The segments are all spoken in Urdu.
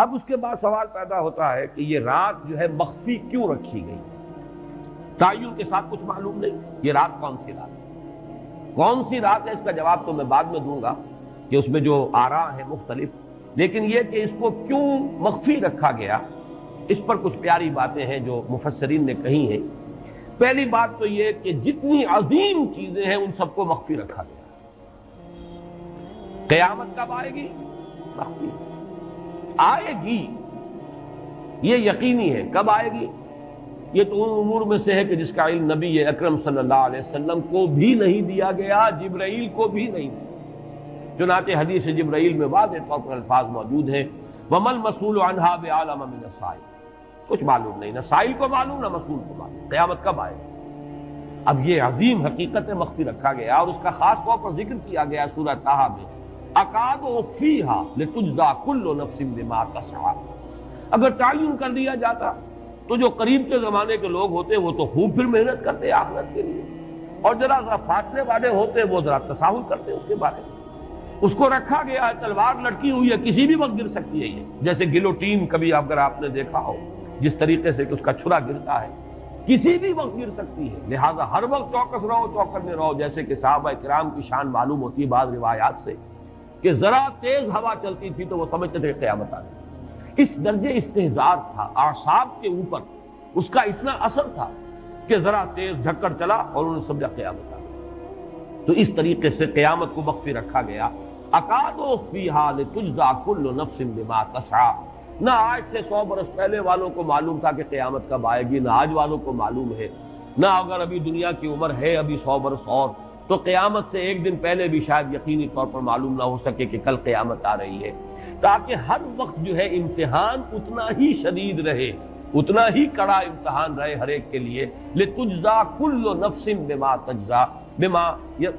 اب اس کے بعد سوال پیدا ہوتا ہے کہ یہ رات جو ہے مخفی کیوں رکھی گئی؟ تعین کے ساتھ کچھ معلوم نہیں یہ رات کون سی رات ہے، کون سی رات ہے، اس کا جواب تو میں بعد میں دوں گا کہ اس میں جو آراء ہیں مختلف، لیکن یہ کہ اس کو کیوں مخفی رکھا گیا اس پر کچھ پیاری باتیں ہیں جو مفسرین نے کہی ہیں۔ پہلی بات تو یہ کہ جتنی عظیم چیزیں ہیں ان سب کو مخفی رکھا گیا۔ قیامت کب آئے گی؟ مخفی آئے گی، یہ یقینی ہے۔ کب آئے گی؟ یہ تو ان امور میں سے ہے کہ جس کا علم نبی اکرم صلی اللہ علیہ وسلم کو بھی نہیں دیا گیا، جبرائیل کو بھی نہیں دیا۔ چنانچہ حدیث جبرائیل میں واضح طور پر الفاظ موجود ہیں وَمَا الْمَسْئُولُ عَنْهَا بِأَعْلَمَ مِنَ السَّائِلِ، کچھ معلوم نہیں، نہ سائل کو معلوم نہ مسئول کو معلوم قیامت کب آئے گی۔ اب یہ عظیم حقیقت مخفی رکھا گیا اور اس کا خاص طور پر ذکر کیا گیا سورہ طٰہٰ میں، اکاد اخفیھا لتجزی کل نفس بما تسعی۔ اگر تعین کر دیا جاتا تو جو قریب کے زمانے کے لوگ ہوتے وہ تو خوب پھر محنت کرتے آخرت کے لیے، اور ذرا فاصلے والے ہوتے وہ ذرا تساہل کرتے اس کے بارے میں۔ اس کو رکھا گیا ہے، تلوار لٹکی ہوئی ہے، کسی بھی وقت گر سکتی ہے، یہ جیسے گلوٹین کبھی اگر آپ نے دیکھا ہو جس طریقے سے کہ اس کا چھرا گرتا ہے، کسی بھی وقت گر سکتی ہے، لہذا ہر وقت چوکس رہو، چوکس میں رہو، جیسے کہ صحابہ کرام کی شان معلوم ہوتی ہے بعض روایات سے کہ ذرا تیز ہوا چلتی تھی تو وہ سمجھتے تھے کہ قیامت آ گئی۔ اس درجے استحضار تھا اعصاب کے اوپر، اس کا اتنا اثر تھا کہ ذرا تیز جھکڑ چلا اور انہوں نے سمجھا قیامت آ گئی۔ تو اس طریقے سے قیامت کو مخفی رکھا گیا۔ اکاد اخفیھا لتجزی کل نفس بما تسعی۔ نہ آج سے 100 برس پہلے والوں کو معلوم تھا کہ قیامت کب آئے گی، نہ آج والوں کو معلوم ہے، نہ اگر ابھی دنیا کی عمر ہے ابھی 100 برس اور تو قیامت سے ایک دن پہلے بھی شاید یقینی طور پر معلوم نہ ہو سکے کہ کل قیامت آ رہی ہے، تاکہ ہر وقت جو ہے امتحان اتنا ہی شدید رہے، اتنا ہی کڑا امتحان رہے ہر ایک کے لیے۔ لتجزی کل نفس بما تجزی بما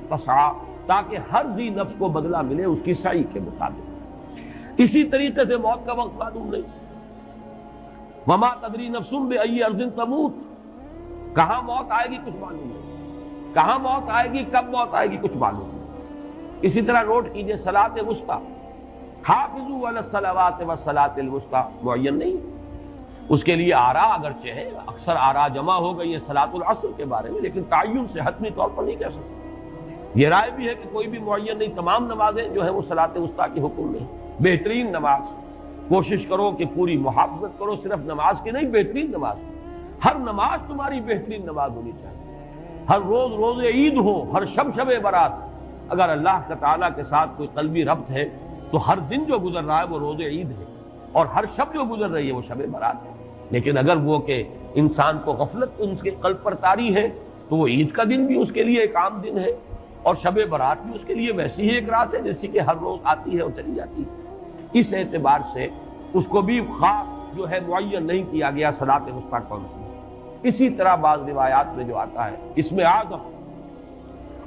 تسعی، تاکہ ہر ذی نفس کو بدلہ ملے اس کی سعی کے مطابق۔ اسی طریقے سے موت کا وقت معلوم نہیں، وما تدری نفس بأی ارض تموت، کہاں موت آئے گی کچھ معلوم نہیں، کہاں موت آئے گی، کب موت آئے گی کچھ معلوم نہیں۔ اسی طرح نوٹ کیجئے صلاۃ وسطیٰ، حافظوا علی الصلوات والصلاۃ الوسطیٰ معین نہیں، اس کے لیے آراء اگرچہ ہے، اکثر آراء جمع ہو گئی ہے صلاۃ العصر کے بارے میں، لیکن تعین سے حتمی طور پر نہیں کہہ سکتے۔ یہ رائے بھی ہے کہ کوئی بھی معین نہیں، تمام نمازیں جو ہیں وہ صلاۃ وسطیٰ کی حکم نہیں۔ بہترین نماز کوشش کرو کہ پوری محافظت کرو، صرف نماز کی نہیں، بہترین نماز، ہر نماز تمہاری بہترین نماز ہونی چاہیے، ہر روز روز عید ہو، ہر شب شب برات۔ اگر اللہ تعالیٰ کے ساتھ کوئی قلبی ربط ہے تو ہر دن جو گزر رہا ہے وہ روز عید ہے، اور ہر شب جو گزر رہی ہے وہ شب برات ہے۔ لیکن اگر وہ کہ انسان کو غفلت ان کے قلب پر طاری ہے تو وہ عید کا دن بھی اس کے لیے ایک عام دن ہے، اور شب برات بھی اس کے لیے ویسی ہی ایک رات ہے جیسی کہ ہر روز آتی ہے اور چلی جاتی ہے۔ اس اعتبار سے اس کو بھی خاص جو ہے معین نہیں کیا گیا صلاۃ وسطیٰ کون سی۔ اسی طرح بعض روایات میں جو آتا ہے اس میں اعظم،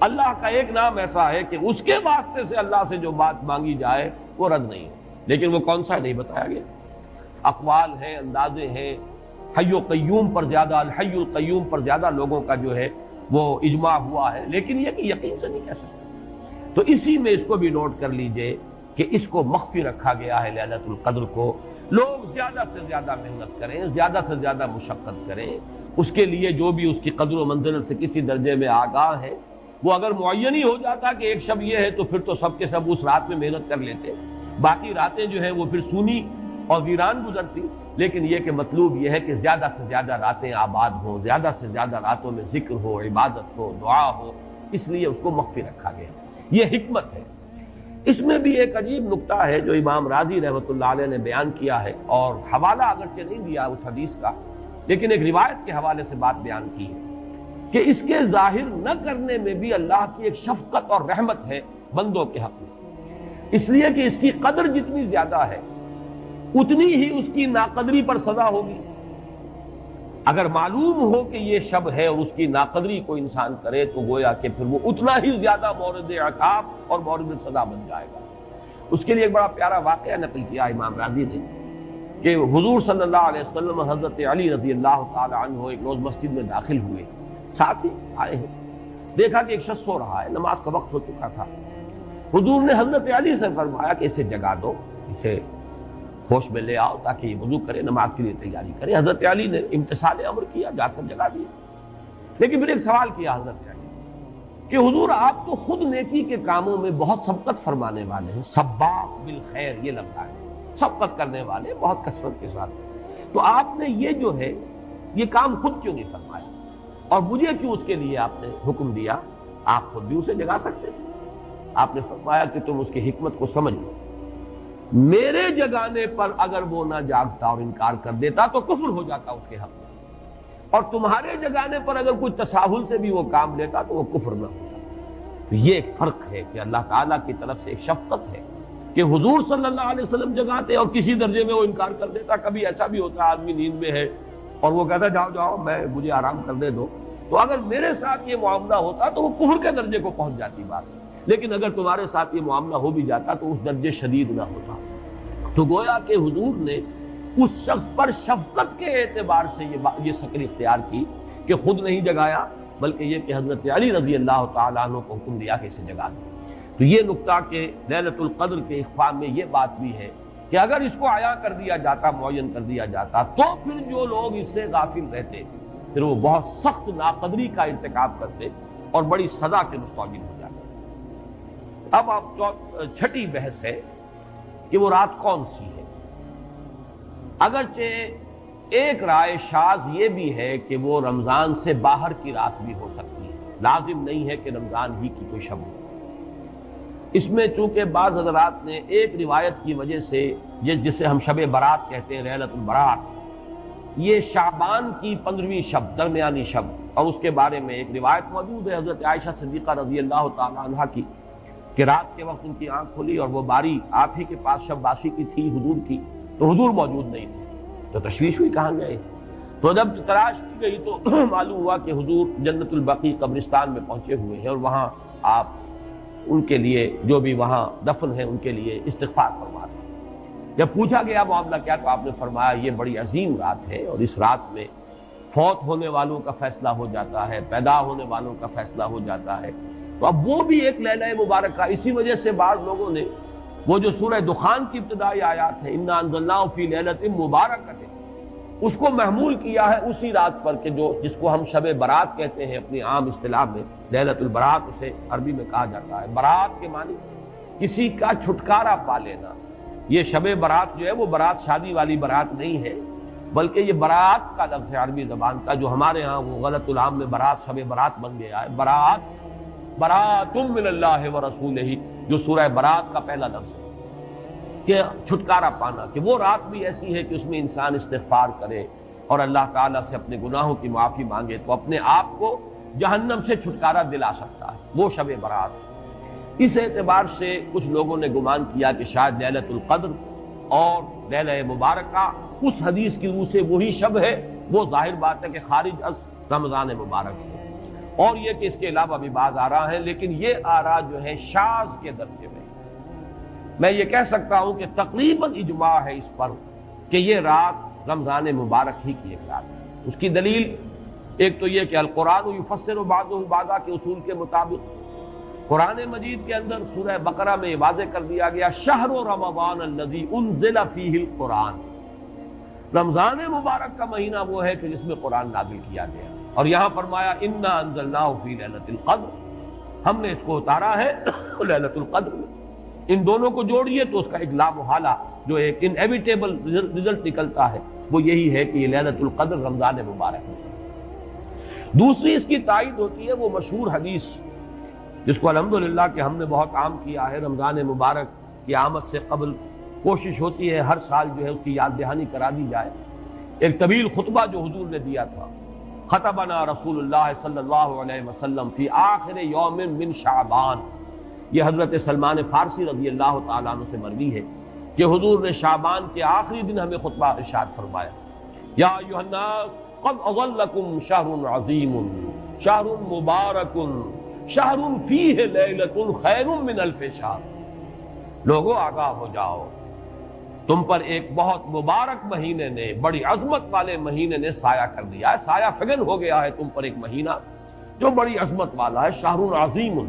اللہ کا ایک نام ایسا ہے کہ اس کے واسطے سے اللہ سے جو بات مانگی جائے وہ رد نہیں ہے، لیکن وہ کون سا نہیں بتایا گیا۔ اقوال ہیں، اندازے ہیں، حی و قیوم پر زیادہ، الحی القیوم پر زیادہ لوگوں کا جو ہے وہ اجماع ہوا ہے، لیکن یہ کہ یقین سے نہیں کہہ سکتے۔ تو اسی میں اس کو بھی نوٹ کر لیجئے کہ اس کو مخفی رکھا گیا ہے لیلۃ القدر کو۔ لوگ زیادہ سے زیادہ محنت کریں، زیادہ سے زیادہ مشقت کریں، اس کے لیے جو بھی اس کی قدر و منزلت سے کسی درجے میں آگاہ ہے، وہ اگر معین ہی ہو جاتا کہ ایک شب یہ ہے تو پھر تو سب کے سب اس رات میں محنت کر لیتے، باقی راتیں جو ہیں وہ پھر سونی اور ویران گزرتی۔ لیکن یہ کہ مطلوب یہ ہے کہ زیادہ سے زیادہ راتیں آباد ہوں، زیادہ سے زیادہ راتوں میں ذکر ہو، عبادت ہو، دعا ہو، اس لیے اس کو مخفی رکھا گیا۔ یہ حکمت ہے۔ اس میں بھی ایک عجیب نکتہ ہے جو امام راضی رحمۃ اللہ علیہ نے بیان کیا ہے، اور حوالہ اگرچہ نہیں دیا اس حدیث کا، لیکن ایک روایت کے حوالے سے بات بیان کی ہے کہ اس کے ظاہر نہ کرنے میں بھی اللہ کی ایک شفقت اور رحمت ہے بندوں کے حق میں، اس لیے کہ اس کی قدر جتنی زیادہ ہے اتنی ہی اس کی ناقدری پر سزا ہوگی۔ اگر معلوم ہو کہ یہ شب ہے اور اس کی ناقدری کو انسان کرے تو گویا کہ پھر وہ اتنا ہی زیادہ مورد عقاب اور مورد سزا بن جائے گا۔ اس کے لیے ایک بڑا پیارا واقعہ نقل کیا امام راضی نے کہ حضور صلی اللہ علیہ وسلم حضرت علی رضی اللہ تعالی عنہ ایک روز مسجد میں داخل ہوئے، ساتھ ہی آئے ہیں، دیکھا کہ ایک شخص سو رہا ہے، نماز کا وقت ہو چکا تھا۔ حضور نے حضرت علی سے فرمایا کہ اسے جگا دو، اسے ہوش میں لے آؤ تاکہ یہ وضو کرے، نماز کے لیے تیاری کرے۔ حضرت علی نے امتثال امر کیا، جا کر جگا دیا۔ لیکن پھر ایک سوال کیا حضرت علی کہ حضور آپ تو خود نیکی کے کاموں میں بہت سبقت فرمانے والے ہیں، سباق بالخیر یہ لفظ ہے، سبقت کرنے والے بہت کثرت کے ساتھ، تو آپ نے یہ جو ہے یہ کام خود کیوں نہیں فرمایا اور مجھے کیوں اس کے لیے آپ نے حکم دیا؟ آپ خود بھی اسے جگا سکتے تھے۔ آپ نے فرمایا کہ تم اس کی حکمت کو سمجھ لو، میرے جگانے پر اگر وہ نہ جاگتا اور انکار کر دیتا تو کفر ہو جاتا اس کے حق میں، اور تمہارے جگانے پر اگر کوئی تساہل سے بھی وہ کام لیتا تو وہ کفر نہ ہوتا۔ تو یہ ایک فرق ہے کہ اللہ تعالیٰ کی طرف سے ایک شفقت ہے کہ حضور صلی اللہ علیہ وسلم جگاتے اور کسی درجے میں وہ انکار کر دیتا۔ کبھی ایسا بھی ہوتا آدمی نیند میں ہے اور وہ کہتا جاؤ جاؤ مجھے آرام کرنے دو، تو اگر میرے ساتھ یہ معاملہ ہوتا تو وہ کفر کے درجے کو پہنچ جاتی بات، لیکن اگر تمہارے ساتھ یہ معاملہ ہو بھی جاتا تو اس درجے شدید نہ ہوتا۔ تو گویا کہ حضور نے اس شخص پر شفقت کے اعتبار سے یہ شکل اختیار کی کہ خود نہیں جگایا، بلکہ یہ کہ حضرت علی رضی اللہ تعالیٰ عنہ کو حکم دیا کہ اسے جگا دیں۔ تو یہ نقطہ کہ لیلۃ القدر کے اخفاء میں یہ بات بھی ہے کہ اگر اس کو عیاں کر دیا جاتا، معین کر دیا جاتا، تو پھر جو لوگ اس سے غافل رہتے پھر وہ بہت سخت ناقدری کا ارتکاب کرتے اور بڑی سزا کے مستوجب ہو جاتے۔ اب چھٹی بحث ہے کہ وہ رات کون سی ہے۔ اگرچہ ایک رائے شاذ یہ بھی ہے کہ وہ رمضان سے باہر کی رات بھی ہو سکتی ہے، لازم نہیں ہے کہ رمضان ہی کی کوئی شب ہو۔ اس میں چونکہ بعض حضرات نے ایک روایت کی وجہ سے جسے ہم شب برات کہتے ہیں، لیلۃ البرات، یہ شعبان کی 15ویں شب، درمیانی شب، اور اس کے بارے میں ایک روایت موجود ہے حضرت عائشہ صدیقہ رضی اللہ تعالی عنہا کی کہ رات کے وقت ان کی آنکھ کھلی اور وہ باری آپ ہی کے پاس شب باسی کی تھی حضور کی، تو حضور موجود نہیں تھے، تو تشویش ہوئی کہاں گئے۔ تو جب تلاش کی گئی تو معلوم ہوا کہ حضور جنت البقیع قبرستان میں پہنچے ہوئے ہیں اور وہاں آپ ان کے لیے جو بھی وہاں دفن ہیں ان کے لیے استغفار فرما رہے ہیں۔ جب پوچھا گیا معاملہ کیا تو آپ نے فرمایا یہ بڑی عظیم رات ہے اور اس رات میں فوت ہونے والوں کا فیصلہ ہو جاتا ہے، پیدا ہونے والوں کا فیصلہ ہو جاتا ہے۔ تو اب وہ بھی ایک لیلہ مبارکہ، اسی وجہ سے بعض لوگوں نے وہ جو سورہ دخان کی ابتدائی آیات ہے انا انزلناہ فی لیلۃ مبارکۃ، اس کو محمول کیا ہے اسی رات پر کہ جس کو ہم شب برات کہتے ہیں اپنی عام اصطلاح میں، لیلۃ البرات اسے عربی میں کہا جاتا ہے۔ برات کے معنی کسی کا چھٹکارا پا لینا۔ یہ شب برات جو ہے وہ برات شادی والی برات نہیں ہے، بلکہ یہ برات کا لفظ ہے عربی زبان کا، جو ہمارے ہاں وہ غلط العام میں برات شب برات بن گیا ہے۔ برات برات من اللہ ورسولہ، جو سورہ برات کا پہلا لفظ ہے کہ چھٹکارا پانا، کہ وہ رات بھی ایسی ہے کہ اس میں انسان استغفار کرے اور اللہ تعالیٰ سے اپنے گناہوں کی معافی مانگے تو اپنے آپ کو جہنم سے چھٹکارا دلا سکتا ہے، وہ شب برات۔ اس اعتبار سے کچھ لوگوں نے گمان کیا کہ شاید لیلۃ القدر اور لیلہ مبارکہ اس حدیث کی روح سے وہی شب ہے، وہ ظاہر بات ہے کہ خارج از رمضان مبارک ہے، اور یہ کہ اس کے علاوہ بھی بعض آراء ہیں، لیکن یہ آراء جو ہے شاذ کے درجے میں۔ میں یہ کہہ سکتا ہوں کہ تقریباً اجماع ہے اس پر کہ یہ رات رمضان مبارک ہی کی ایک رات ہے۔ اس کی دلیل ایک تو یہ کہ القرآن یفسر بعضہ بعضا کے اصول کے مطابق قرآن مجید کے اندر سورہ بقرہ میں یہ واضح کر دیا گیا شہر رمضان الذی انزل فیہ القرآن، رمضان مبارک کا مہینہ وہ ہے کہ جس میں قرآن نازل کیا گیا، اور یہاں فرمایا انا انزلناہ فی لیلۃ القدر، ہم نے اس کو اتارا ہے لیلۃ القدر میں۔ ان دونوں کو جوڑیے تو اس کا ایک لا محالہ جو ایک انیویٹیبل رزلٹ نکلتا ہے وہ یہی ہے کہ یہ لیلۃ القدر رمضان مبارک ہے۔ دوسری اس کی تائید ہوتی ہے وہ مشہور حدیث جس کو الحمدللہ کہ ہم نے بہت عام کیا ہے، رمضان مبارک کی آمد سے قبل کوشش ہوتی ہے ہر سال جو ہے اس کی یاد دہانی کرا دی جائے۔ ایک طویل خطبہ جو حضور نے دیا تھا، خطبنا رسول اللہ صلی اللہ علیہ وسلم فی آخر یوم من شعبان، یہ حضرت سلمان فارسی رضی اللہ تعالیٰ عنہ سے مروی ہے کہ حضور نے شعبان کے آخری دن ہمیں خطبہ ارشاد فرمایا، یا ایھا الناس قد اظلکم شہر عظیم شہر مبارک شہر فیہ لیلۃ خیر من الف شہر، لوگوں آگاہ ہو جاؤ، تم پر ایک بہت مبارک مہینے نے، بڑی عظمت والے مہینے نے سایہ کر دیا ہے، سایہ فگن ہو گیا ہے تم پر ایک مہینہ جو بڑی عظمت والا ہے، شہر عظیم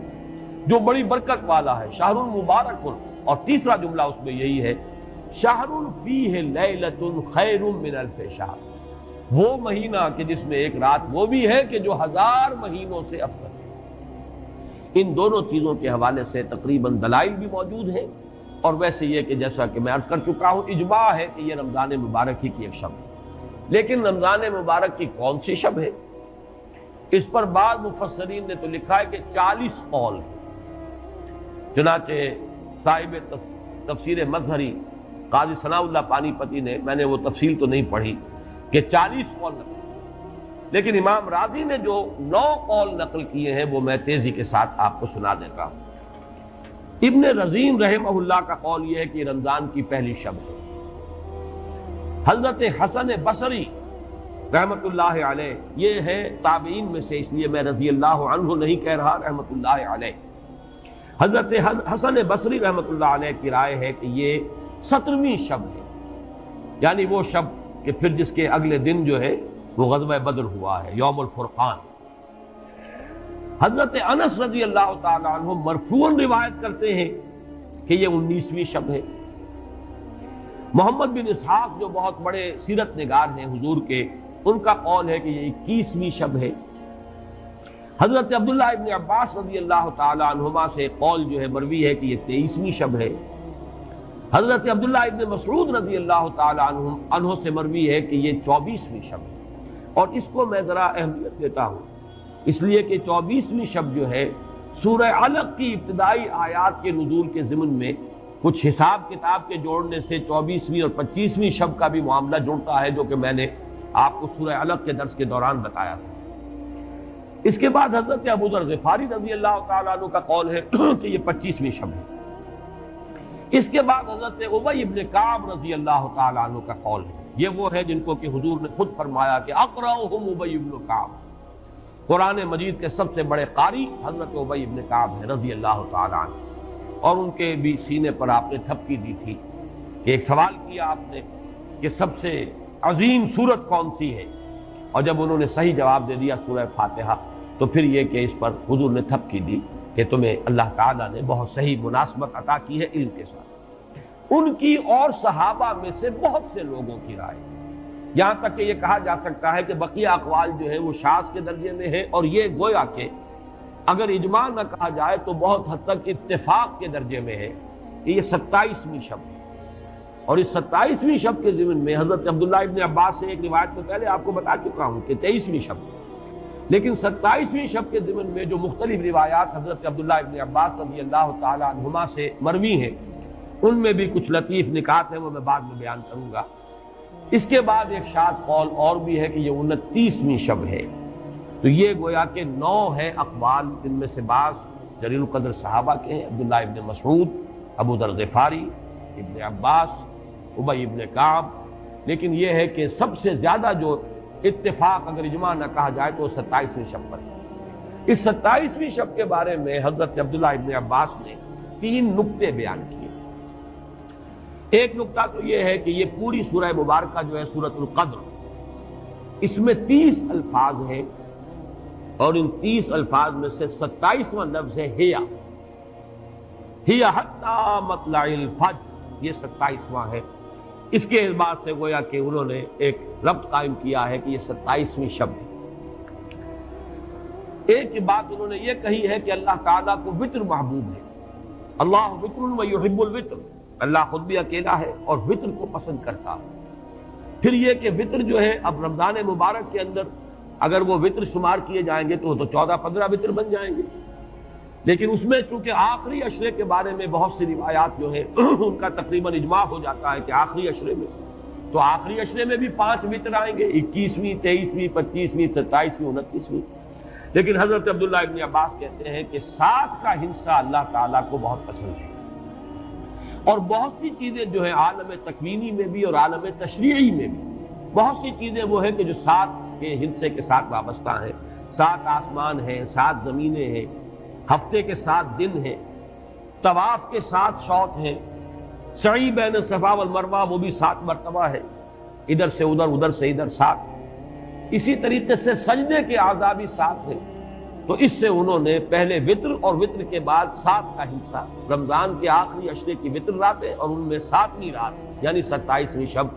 جو بڑی برکت والا ہے، شہر مبارک، اور تیسرا جملہ اس میں یہی ہے شہر فیہ لیلۃ خیر من الف شہر، وہ مہینہ کہ جس میں ایک رات وہ بھی ہے کہ جو 1000 مہینوں سے افضل ہے۔ ان دونوں چیزوں کے حوالے سے تقریباً دلائل بھی موجود ہیں، اور ویسے یہ کہ جیسا کہ میں عرض کر چکا ہوں اجماع ہے کہ یہ رمضان مبارک ہی کی ایک شب ہے۔ لیکن رمضان مبارک کی کون سی شب ہے، اس پر بعض مفسرین نے تو لکھا ہے کہ 40 قول ہیں۔ چنانچہ صاحب تفسیر مظہری قاضی ثناء اللہ پانی پتی نے، میں نے وہ تفصیل تو نہیں پڑھی، کہ 40 قول نقل، لیکن امام راضی نے جو 9 قول نقل کیے ہیں وہ میں تیزی کے ساتھ آپ کو سنا دیتا ہوں۔ ابن رزین رحمہ اللہ کا قول یہ ہے کہ رمضان کی پہلی شب ہے۔ حضرت حسن بصری رحمت اللہ علیہ، یہ ہے تابعین میں سے، اس لیے میں رضی اللہ عنہ نہیں کہہ رہا، رحمت اللہ علیہ۔ حضرت حسن بصری رحمت اللہ علیہ کی رائے ہے کہ یہ 17ویں شب ہے، یعنی وہ شب کہ پھر جس کے اگلے دن جو ہے وہ غزوہ بدر ہوا ہے، یوم الفرقان۔ حضرت انس رضی اللہ تعالی عنہ مرفوعاً روایت کرتے ہیں کہ یہ 19ویں شب ہے۔ محمد بن اسحاق جو بہت بڑے سیرت نگار ہیں حضور کے، ان کا قول ہے کہ یہ 21ویں شب ہے۔ حضرت عبداللہ ابن عباس رضی اللہ تعالی عنہما سے قول جو ہے مروی ہے کہ یہ 23ویں شب ہے۔ حضرت عبداللہ ابن مسعود رضی اللہ تعالی عنہ سے مروی ہے کہ یہ 24ویں شب ہے، اور اس کو میں ذرا اہمیت دیتا ہوں اس لیے کہ 24ویں شب جو ہے سورہ علق کی ابتدائی آیات کے نزول کے ضمن میں کچھ حساب کتاب کے جوڑنے سے 24ویں اور 25ویں شب کا بھی معاملہ جڑتا ہے، جو کہ میں نے آپ کو سورہ علق کے درس کے دوران بتایا تھا۔ اس کے بعد حضرت ابو ذر غفاری رضی اللہ تعالیٰ عنہ کا قول ہے کہ یہ 25ویں شب ہے۔ اس کے بعد حضرت ابی ابن کعب رضی اللہ تعالیٰ عنہ کا قول ہے، یہ وہ ہے جن کو کہ حضور نے خود فرمایا کہ اقرأہم ابی ابن کعب، قرآن مجید کے سب سے بڑے قاری حضرت ابی ابن کعب ہیں رضی اللہ تعالیٰ عنہ، اور ان کے بھی سینے پر آپ نے تھپکی دی تھی کہ ایک سوال کیا آپ نے کہ سب سے عظیم سورت کون سی ہے، اور جب انہوں نے صحیح جواب دے دیا سورہ فاتحہ، تو پھر یہ کہ اس پر حضور نے تھپکی دی کہ تمہیں اللہ تعالیٰ نے بہت صحیح مناسبت عطا کی ہے علم کے ساتھ۔ ان کی اور صحابہ میں سے بہت سے لوگوں کی رائے، یہاں تک کہ یہ کہا جا سکتا ہے کہ بقیہ اقوال جو ہے وہ شاذ کے درجے میں ہے، اور یہ گویا کہ اگر اجماع نہ کہا جائے تو بہت حد تک اتفاق کے درجے میں ہے کہ یہ 27ویں شب ہے۔ اور اس 27ویں شب کے ضمن میں حضرت عبداللہ ابن عباس سے ایک روایت میں پہلے آپ کو بتا چکا ہوں کہ 23ویں شب ہے، لیکن 27ویں شب کے ضمن میں جو مختلف روایات حضرت عبداللہ ابن عباس رضی اللہ تعالی عنہما سے مروی ہیں، ان میں بھی کچھ لطیف نکات ہیں، وہ میں بعد میں بیان کروں گا۔ اس کے بعد ایک شاذ قول اور بھی ہے کہ یہ 29ویں شب ہے۔ تو یہ گویا کہ 9 ہے اقوال، جن میں سے بعض جلیل القدر صحابہ کے ہیں، عبداللہ ابن مسعود، ابو ذر غفاری، ابن عباس، ابی ابن کعب، لیکن یہ ہے کہ سب سے زیادہ جو اتفاق اگر اجماع نہ کہا جائے تو 27ویں شب پر ہے۔ اس 27ویں شب کے بارے میں حضرت عبداللہ ابن عباس نے 3 نکتے بیان کیے۔ ایک نکتہ تو یہ ہے کہ یہ پوری سورہ مبارکہ جو ہے سورۃ القدر، اس میں 30 الفاظ ہیں، اور ان 30 الفاظ میں سے 27واں لفظ ہے ہیا حتی مطلع الفجر، یہ 27واں ہے۔ اس کے اعتبار سے گویا کہ انہوں نے ایک ربط قائم کیا ہے کہ یہ 27ویں شب ہے۔ ایک بات انہوں نے یہ کہی ہے کہ اللہ تعالیٰ کو وطر محبوب ہے، اللہ وطر و یحب الوطر، اللہ خود بھی اکیلا ہے اور وطر کو پسند کرتا ہے۔ پھر یہ کہ وطر جو ہے اب رمضان مبارک کے اندر اگر وہ وطر شمار کیے جائیں گے تو 14-15 وطر بن جائیں گے، لیکن اس میں چونکہ آخری عشرے کے بارے میں بہت سی روایات جو ہیں ان کا تقریباً اجماع ہو جاتا ہے کہ آخری عشرے میں، تو آخری عشرے میں بھی 5 وطر آئیں گے، 21ویں، 23ویں، 25ویں، 27ویں، 29ویں۔ لیکن حضرت عبداللہ ابن عباس کہتے ہیں کہ 7 کا حصہ اللہ تعالیٰ کو بہت پسند ہے، اور بہت سی چیزیں جو ہے عالم تکوینی میں بھی اور عالم تشریعی میں بھی بہت سی چیزیں وہ ہیں کہ جو 7 کے حصے کے ساتھ وابستہ ہیں۔ 7 آسمان ہیں، 7 زمینیں ہیں، ہفتے کے 7 دن ہیں، طواف کے 7 شوط ہیں، سعی بین صفا والمروہ وہ بھی 7 مرتبہ ہے، ادھر سے ادھر، ادھر سے ادھر 7۔ اسی طریقے سے سجدے کے اعضاء بھی 7 ہیں، تو اس سے انہوں نے پہلے وطر اور وطر کے بعد 7 کا حصہ، رمضان کے آخری عشرے کی وطر راتیں اور ان میں 7ویں رات یعنی 27ویں شب،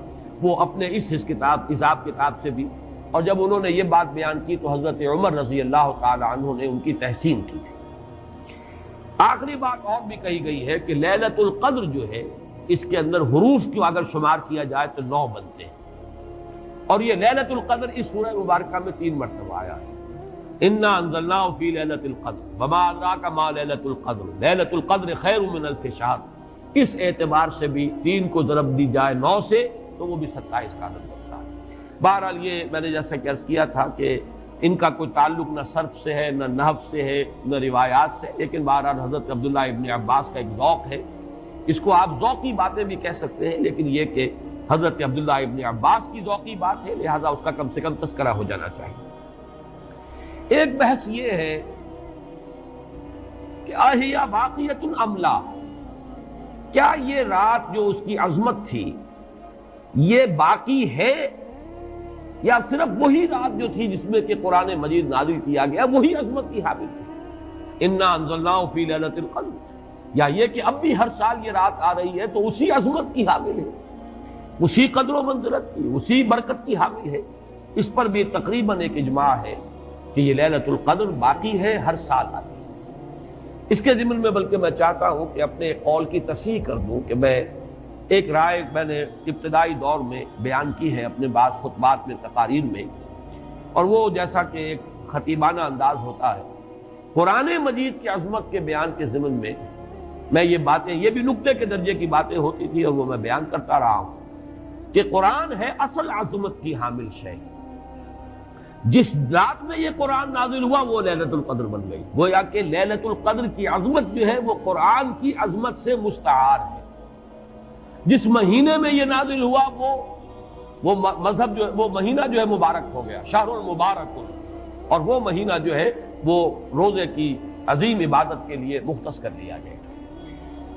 وہ اپنے اس حساب کتاب سے بھی. اور جب انہوں نے یہ بات بیان کی تو حضرت عمر رضی اللہ تعالی عنہ نے ان کی تحسین کی تھی. آخری بات اور بھی کہی گئی ہے کہ لیلۃ القدر جو ہے اس کے اندر حروف کو اگر شمار کیا جائے تو 9 بنتے ہیں، اور یہ لیلۃ القدر اس سورہ مبارکہ میں 3 مرتبہ آیا ہے. انا انزلناہ فی لیلۃ القدر وما ادراک ما لیلۃ القدر لیلۃ القدر خیر من الف شہر. اس اعتبار سے بھی 3 کو ضرب دی جائے 9 سے تو وہ بھی 27 کا عدد بنتا ہے. بہرحال یہ میں نے جیسا کہ عرض کیا تھا کہ ان کا کوئی تعلق نہ صرف سے ہے، نہ نحو سے ہے، نہ روایات سے، لیکن بہرحال حضرت عبداللہ ابن عباس کا ایک ذوق ہے. اس کو آپ ذوقی باتیں بھی کہہ سکتے ہیں، لیکن یہ کہ حضرت عبداللہ ابن عباس کی ذوقی بات ہے، لہذا اس کا کم سے کم تذکرہ ہو جانا چاہیے. ایک بحث یہ ہے کہ اہی باقیۃ ام لا، کیا یہ رات جو اس کی عظمت تھی یہ باقی ہے یا صرف وہی رات جو تھی جس میں کہ قرآن مجید نازل کیا گیا وہی عظمت کی حامل تھی؟ انا انزلناہ فی لیلۃ القدر، یا یہ کہ اب بھی ہر سال یہ رات آ رہی ہے تو اسی عظمت کی حامل ہے، اسی قدر و منزلت کی، اسی برکت کی حامل ہے؟ اس پر بھی تقریباً ایک اجماع ہے کہ یہ لیلۃ القدر باقی ہے، ہر سال آتی ہے. اس کے ضمن میں بلکہ میں چاہتا ہوں کہ اپنے قول کی تصحیح کر دوں کہ ایک رائے میں نے ابتدائی دور میں بیان کی ہے اپنے بعض خطبات میں، تقاریر میں، اور وہ جیسا کہ ایک خطیبانہ انداز ہوتا ہے، قرآن مجید کی عظمت کے بیان کے ضمن میں میں یہ باتیں، یہ بھی نقطے کے درجے کی باتیں ہوتی تھی اور وہ میں بیان کرتا رہا ہوں کہ قرآن ہے اصل عظمت کی حامل شے. جس رات میں یہ قرآن نازل ہوا وہ لیلۃ القدر بن گئی. گویا کہ لیلۃ القدر کی عظمت جو ہے وہ قرآن کی عظمت سے مستعار ہے. جس مہینے میں یہ نازل ہوا وہ مذہب جو ہے، وہ مہینہ جو ہے مبارک ہو گیا، شہر المبارک، اور وہ مہینہ جو ہے وہ روزے کی عظیم عبادت کے لیے مختص کر دیا گیا.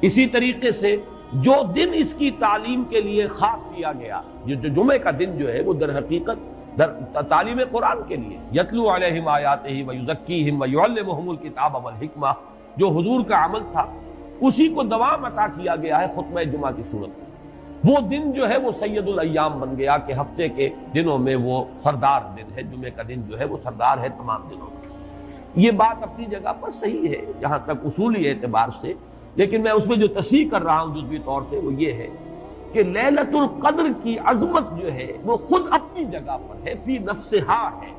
اسی طریقے سے جو دن اس کی تعلیم کے لیے خاص کیا گیا، جو جمعے کا دن جو ہے وہ در حقیقت تعلیم قرآن کے لیے، یتلو علیہم آیاتہ ویزکیہم ویعلمہم الکتاب والحکمہ، جو حضور کا عمل تھا اسی کو دوام عطا کیا گیا ہے خطبہ جمعہ کی صورت میں. وہ دن جو ہے وہ سید الایام بن گیا کہ ہفتے کے دنوں میں وہ سردار دن ہے، جمعے کا دن جو ہے وہ سردار ہے تمام دنوں میں. یہ بات اپنی جگہ پر صحیح ہے جہاں تک اصولی اعتبار سے، لیکن میں اس میں جو تصحیح کر رہا ہوں جزوی طور سے وہ یہ ہے کہ لیلۃ القدر کی عظمت جو ہے وہ خود اپنی جگہ پر ہے، فی نفسہا ہے،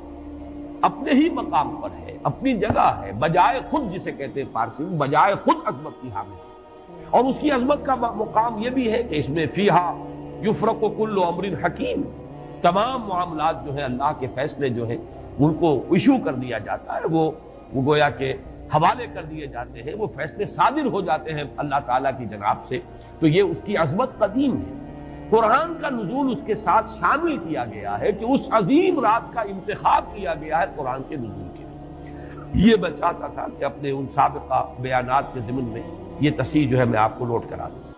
اپنے ہی مقام پر ہے، اپنی جگہ ہے، بجائے خود، جسے کہتے ہیں فارسی میں بجائے خود عظمت کی حامل ہے. اور اس کی عظمت کا مقام یہ بھی ہے کہ اس میں فیہا یفرق کل امر حکیم، تمام معاملات جو ہیں اللہ کے فیصلے جو ہیں ان کو ایشو کر دیا جاتا ہے، وہ گویا کہ حوالے کر دیے جاتے ہیں، وہ فیصلے صادر ہو جاتے ہیں اللہ تعالیٰ کی جناب سے. تو یہ اس کی عظمت قدیم ہے. قرآن کا نزول اس کے ساتھ شامل کیا گیا ہے کہ اس عظیم رات کا انتخاب کیا گیا ہے قرآن کے نزول کے لیے. یہ میں چاہتا تھا کہ اپنے ان سابقہ بیانات کے ضمن میں یہ تصحیح جو ہے میں آپ کو نوٹ کرا دوں.